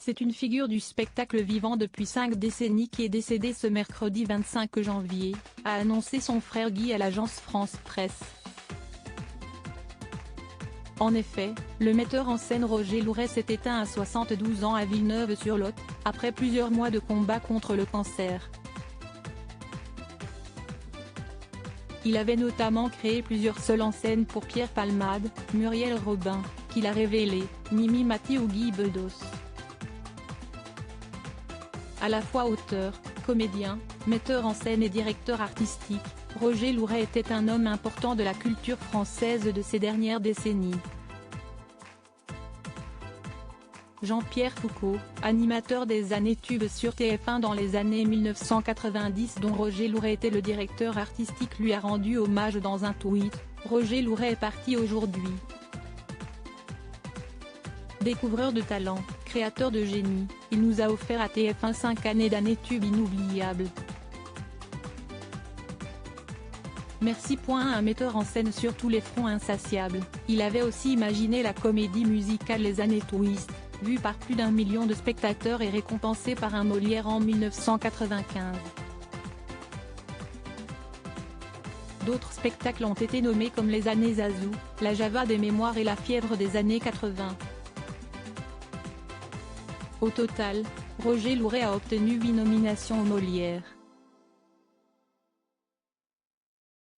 C'est une figure du spectacle vivant depuis 5 décennies qui est décédé ce mercredi 25 janvier, a annoncé son frère Guy à l'agence France Presse. En effet, le metteur en scène Roger Louret s'est éteint à 72 ans à Villeneuve-sur-Lot, après plusieurs mois de combat contre le cancer. Il avait notamment créé plusieurs seuls en scène pour Pierre Palmade, Muriel Robin, qui l'a révélé, Mimi Mati ou Guy Bedos. À la fois auteur, comédien, metteur en scène et directeur artistique, Roger Louret était un homme important de la culture française de ces dernières décennies. Jean-Pierre Foucault, animateur des années tubes sur TF1 dans les années 1990 dont Roger Louret était le directeur artistique, lui a rendu hommage dans un tweet. Roger Louret est parti aujourd'hui. Découvreur de talent, créateur de génie, il nous a offert à TF1 5 années d'années tubes inoubliables. Merci. Un metteur en scène sur tous les fronts insatiable, il avait aussi imaginé la comédie musicale Les Années Twist, vue par plus d'1 million de spectateurs et récompensée par un Molière en 1995. D'autres spectacles ont été nommés comme Les Années Zazou, La Java des mémoires et La fièvre des années 80. Au total, Roger Louret a obtenu 8 nominations aux Molières.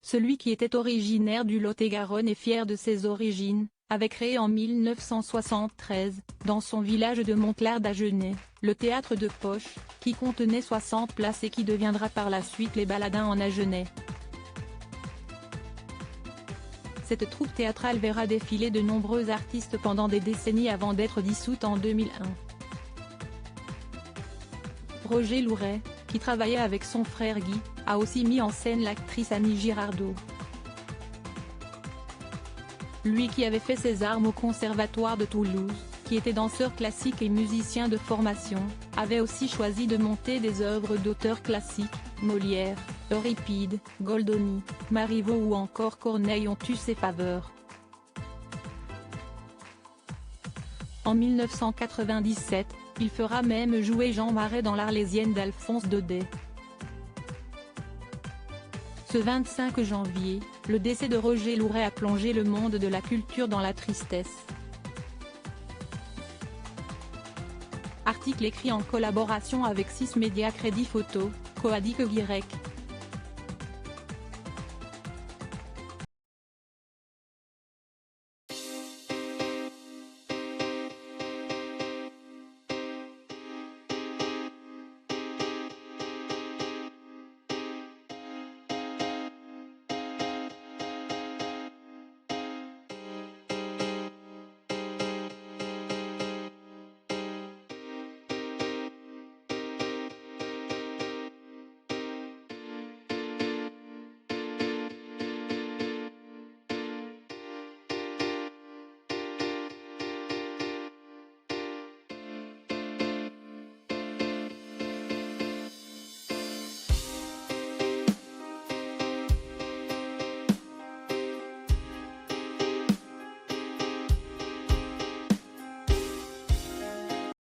Celui qui était originaire du Lot-et-Garonne et fier de ses origines, avait créé en 1973, dans son village de Montclar-d'Agenais, le théâtre de poche, qui contenait 60 places et qui deviendra par la suite les Baladins en Agenais. Cette troupe théâtrale verra défiler de nombreux artistes pendant des décennies avant d'être dissoute en 2001. Roger Louret, qui travaillait avec son frère Guy, a aussi mis en scène l'actrice Annie Girardot. Lui qui avait fait ses armes au Conservatoire de Toulouse, qui était danseur classique et musicien de formation, avait aussi choisi de monter des œuvres d'auteurs classiques. Molière, Euripide, Goldoni, Marivaux ou encore Corneille ont eu ses faveurs. En 1997, il fera même jouer Jean Marais dans l'Arlésienne d'Alphonse Daudet. Ce 25 janvier, le décès de Roger Louret a plongé le monde de la culture dans la tristesse. Article écrit en collaboration avec 6 médias Crédit Photo, Coadic Y.